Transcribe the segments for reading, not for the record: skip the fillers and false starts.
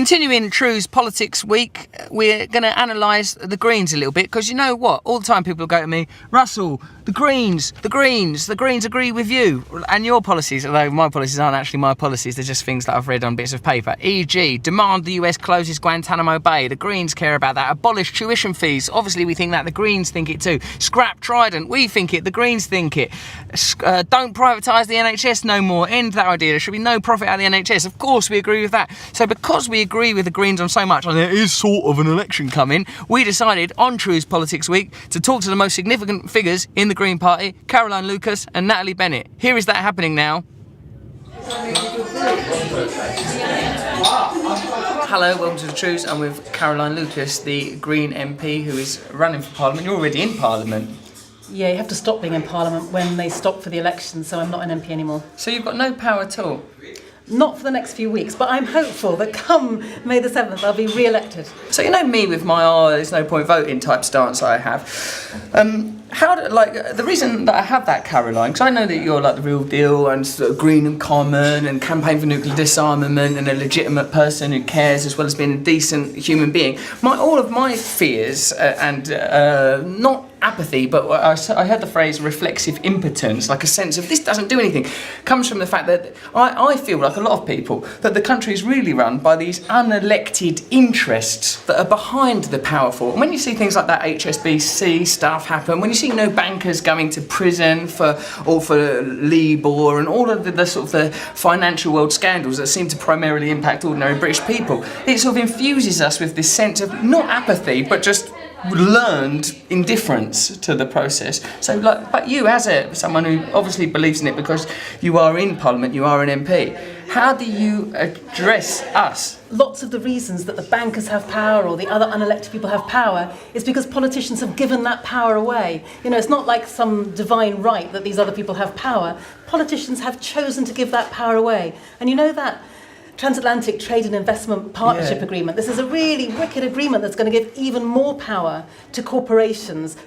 Continuing Trews Politics Week, we're going to analyse the Greens a little bit, because you know what? All the time people go to me, Russell, the Greens agree with you and your policies, although my policies aren't actually my policies, they're just things that I've read on bits of paper. E.g., demand the US closes Guantanamo Bay. The Greens care about that. Abolish tuition fees. Obviously we think that. The Greens think it too. Scrap Trident. We think it. The Greens think it. Don't privatise the NHS no more. End that idea. There should be no profit out of the NHS. Of course we agree with that. So because we agree with the Greens on so much, and there is sort of an election coming, we decided on Trews Politics Week to talk to the most significant figures in the Green Party, Caroline Lucas and Natalie Bennett. Here is that happening now. Hello, welcome to the Trews. I'm with Caroline Lucas, the Green MP who is running for Parliament. You're already in Parliament. Yeah, you have to stop being in Parliament when they stop for the election, so I'm not an MP anymore. So you've got no power at all? Not for the next few weeks, but I'm hopeful that come May the 7th I'll be re-elected. So you know me with my there's no point voting type stance I have. The reason that I have that, Caroline, because I know that you're like the real deal and sort of green and common and campaign for nuclear disarmament and a legitimate person who cares as well as being a decent human being. All of my fears and not apathy, but I heard the phrase reflexive impotence, like a sense of this doesn't do anything, comes from the fact that I feel like a lot of people that the country is really run by these unelected interests that are behind the powerful. And when you see things like that HSBC stuff happen, when you see no bankers going to prison for Libor and all of the sort of the financial world scandals that seem to primarily impact ordinary British people, it sort of infuses us with this sense of not apathy, but just learned indifference to the process. So, but you, as someone who obviously believes in it because you are in Parliament, you are an MP, how do you address us? Lots of the reasons that the bankers have power or the other unelected people have power is because politicians have given that power away. You know, it's not like some divine right that these other people have power. Politicians have chosen to give that power away. And you know that Transatlantic Trade and Investment Partnership Agreement. This is a really wicked agreement that's going to give even more power to corporations.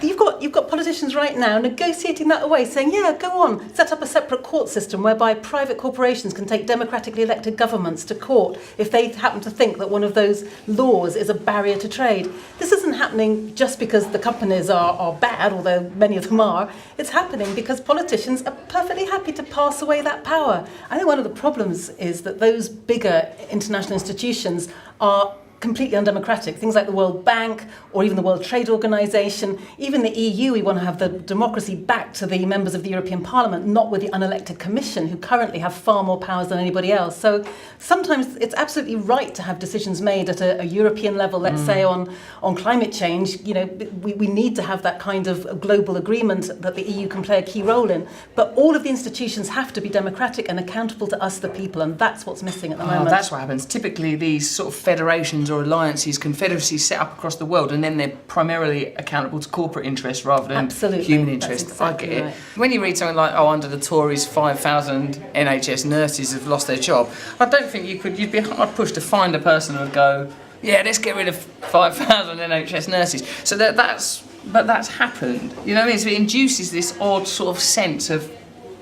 You've got politicians right now negotiating that away, saying, yeah, go on, set up a separate court system whereby private corporations can take democratically elected governments to court if they happen to think that one of those laws is a barrier to trade. This isn't happening just because the companies are bad, although many of them are. It's happening because politicians are perfectly happy to pass away that power. I think one of the problems is that those bigger international institutions are completely undemocratic. Things like the World Bank or even the World Trade Organization, even the EU, we want to have the democracy back to the members of the European Parliament, not with the unelected Commission, who currently have far more powers than anybody else. So sometimes it's absolutely right to have decisions made at a European level, let's say on climate change. You know, we need to have that kind of global agreement that the EU can play a key role in. But all of the institutions have to be democratic and accountable to us, the people, and that's what's missing at the moment. That's what happens. Typically these sort of federations or alliances, confederacies set up across the world, and then they're primarily accountable to corporate interests rather than human interests. Exactly, I get it. Right. When you read something like, under the Tories 5,000 NHS nurses have lost their job, I don't think you'd be hard pushed to find a person who would go, yeah, let's get rid of 5,000 NHS nurses. So that's happened. You know what I mean? So it induces this odd sort of sense of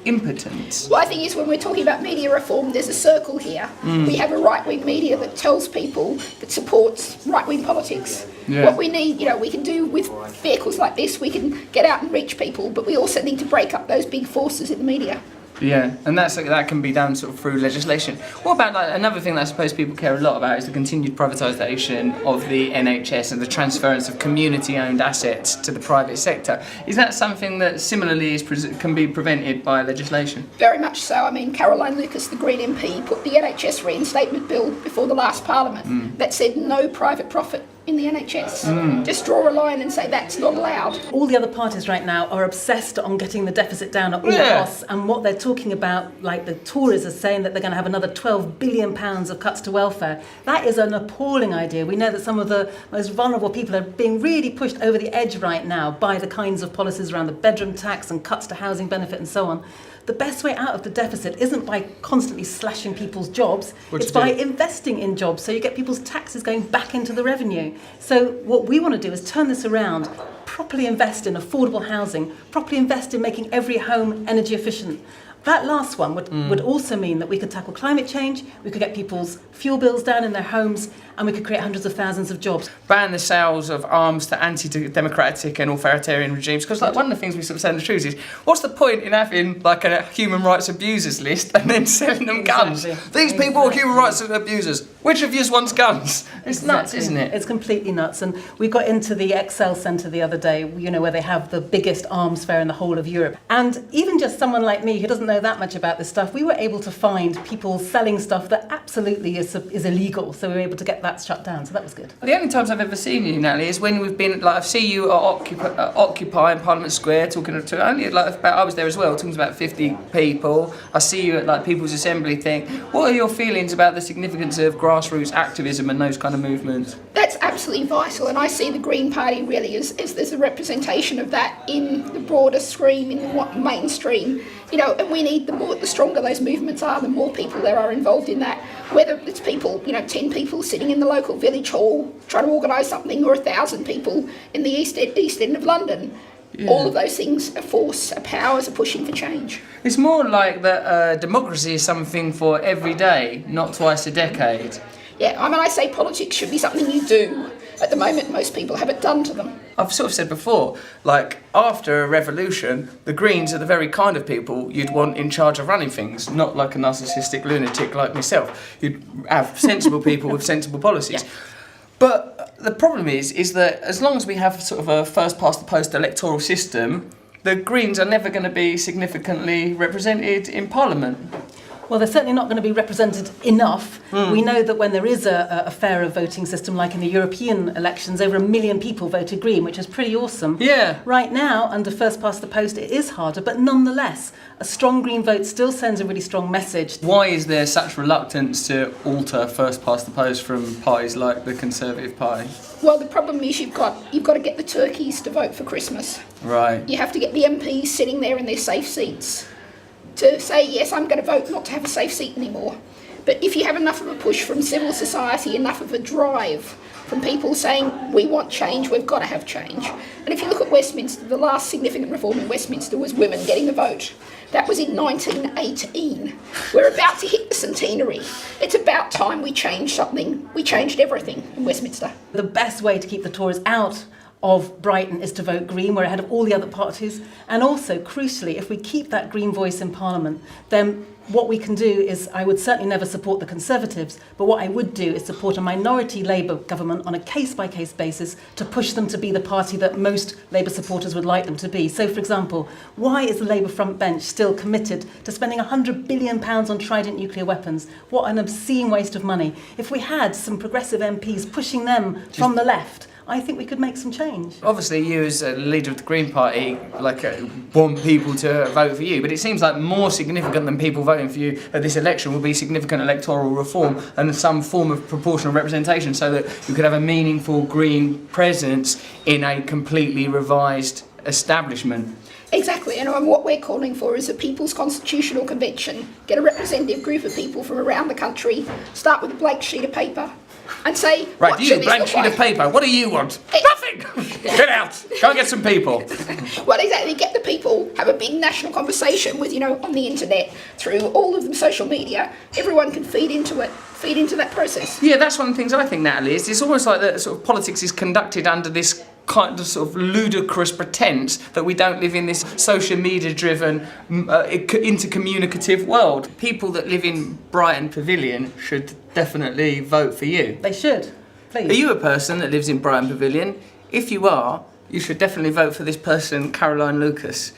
impotence. Well, I think is when we're talking about media reform, there's a circle here. We have a right-wing media that tells people that supports right-wing politics. Yeah. What we need, we can do with vehicles like this, we can get out and reach people, but we also need to break up those big forces in the media. Yeah, and that can be done sort of through legislation. What about another thing that I suppose people care a lot about is the continued privatisation of the NHS and the transference of community-owned assets to the private sector. Is that something that similarly can be prevented by legislation? Very much so. I mean, Caroline Lucas, the Green MP, put the NHS reinstatement bill before the last Parliament that said no private profit in the NHS. Just draw a line and say that's not allowed. All the other parties right now are obsessed on getting the deficit down at all costs, and what they're talking about, like the Tories are saying that they're going to have another £12 billion of cuts to welfare. That is an appalling idea. We know that some of the most vulnerable people are being really pushed over the edge right now by the kinds of policies around the bedroom tax and cuts to housing benefit and so on. The best way out of the deficit isn't by constantly slashing people's jobs, it's by investing in jobs, so you get people's taxes going back into the revenue. So what we want to do is turn this around, properly invest in affordable housing, properly invest in making every home energy efficient, That last one would also mean that we could tackle climate change, we could get people's fuel bills down in their homes, and we could create hundreds of thousands of jobs. Ban the sales of arms to anti-democratic and authoritarian regimes. Because one of the things we sort of say in the Trews is, what's the point in having like a human rights abusers list and then selling them guns? These people are human rights abusers. Which of you wants guns? It's nuts, isn't it? It's completely nuts. And we got into the Excel Centre the other day, where they have the biggest arms fair in the whole of Europe. And even just someone like me who doesn't know that much about this stuff, we were able to find people selling stuff that absolutely is illegal. So we were able to get that shut down. So that was good. The only times I've ever seen you, Natalie, is when we've been, like, I see you at Occupy in Parliament Square talking to only, like, about, I was there as well, talking to about 50 people. I see you at, like, People's Assembly thing. What are your feelings about the significance of grassroots activism and those kind of movements? That's absolutely vital, and I see the Green Party really as there's a representation of that in the broader stream, in the mainstream. And we need the stronger those movements are, the more people there are involved in that. Whether it's people, 10 people sitting in the local village hall trying to organise something, or 1,000 people in the East End of London. Yeah. All of those things are force, are powers, are pushing for change. It's more like that democracy is something for every day, not twice a decade. Yeah, I say politics should be something you do. At the moment, most people have it done to them. I've sort of said before, like, after a revolution, the Greens are the very kind of people you'd want in charge of running things, not like a narcissistic lunatic like myself. You'd have sensible people with sensible policies. Yeah. But the problem is that as long as we have sort of a first-past-the-post electoral system, the Greens are never going to be significantly represented in Parliament. Well, they're certainly not going to be represented enough. We know that when there is a fairer voting system, like in the European elections, over 1 million people voted Green, which is pretty awesome. Yeah. Right now, under first past the post, it is harder, but nonetheless, a strong Green vote still sends a really strong message. Why is there such reluctance to alter first past the post from parties like the Conservative Party? Well, the problem is you've got to get the turkeys to vote for Christmas. Right. You have to get the MPs sitting there in their safe seats to say, yes, I'm going to vote not to have a safe seat anymore. But if you have enough of a push from civil society, enough of a drive from people saying, we want change, we've got to have change. And if you look at Westminster, the last significant reform in Westminster was women getting the vote. That was in 1918. We're about to hit the centenary. It's about time we changed something. We changed everything in Westminster. The best way to keep the Tories out of Brighton is to vote Green. We're ahead of all the other parties. And also, crucially, if we keep that Green voice in Parliament, then what we can do is, I would certainly never support the Conservatives, but what I would do is support a minority Labour government on a case-by-case basis to push them to be the party that most Labour supporters would like them to be. So, for example, why is the Labour front bench still committed to spending £100 billion on Trident nuclear weapons? What an obscene waste of money. If we had some progressive MPs pushing them from the left, I think we could make some change. Obviously, you as a leader of the Green Party want people to vote for you, but it seems like more significant than people voting for you at this election will be significant electoral reform and some form of proportional representation so that you could have a meaningful Green presence in a completely revised establishment. Exactly, and what we're calling for is a People's Constitutional Convention. Get a representative group of people from around the country, start with a blank sheet of paper, and say, right, what you, blank sheet of paper, what do you want? Nothing! Get out! Go and get some people. Well, exactly, get the people, have a big national conversation with, on the internet, through all of the social media. Everyone can feed into that process. Yeah, that's one of the things I think, Natalie, is it's almost like that sort of politics is conducted under this kind of sort of ludicrous pretense that we don't live in this social media driven intercommunicative world. People that live in Brighton Pavilion should definitely vote for you. They should, please. Are you a person that lives in Brighton Pavilion? If you are, you should definitely vote for this person, Caroline Lucas.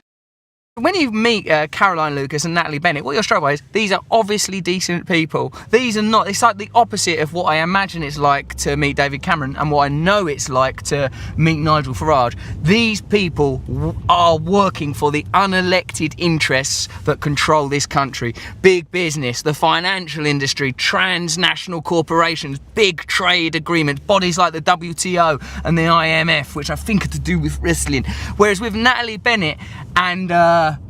When you meet Caroline Lucas and Natalie Bennett, what you're struck by is these are obviously decent people. These are not, it's like the opposite of what I imagine it's like to meet David Cameron and what I know it's like to meet Nigel Farage. These people are working for the unelected interests that control this country. Big business, the financial industry, transnational corporations, big trade agreements, bodies like the WTO and the IMF, which I think are to do with wrestling. Whereas with Natalie Bennett and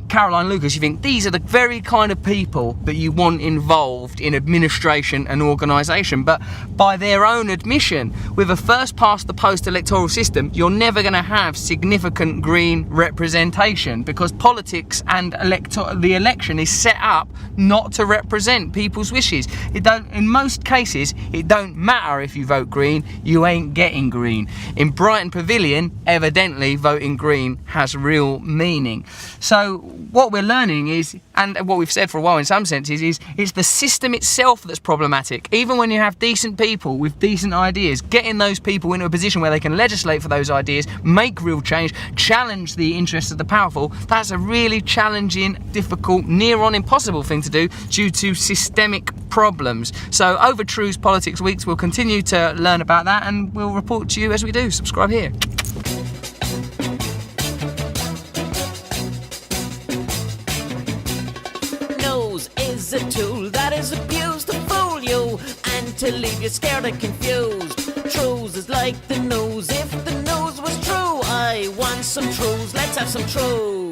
Caroline Lucas, you think these are the very kind of people that you want involved in administration and organisation. But by their own admission, with a first past the post electoral system, you're never going to have significant Green representation, because politics and the election is set up not to represent people's wishes. In most cases, it don't matter if you vote Green, you ain't getting Green. In Brighton Pavilion, evidently voting Green has real meaning. So what we're learning is, and what we've said for a while in some senses, is it's the system itself that's problematic. Even when you have decent people with decent ideas, getting those people into a position where they can legislate for those ideas, make real change, challenge the interests of the powerful, that's a really challenging, difficult, near on impossible thing to do due to systemic problems. So over Trews Politics Weeks, we'll continue to learn about that, and we'll report to you as we do. Subscribe here. Is a tool that is abused to fool you and to leave you scared and confused. Trews is like the news. If the news was true, I want some Trews. Let's have some Trews.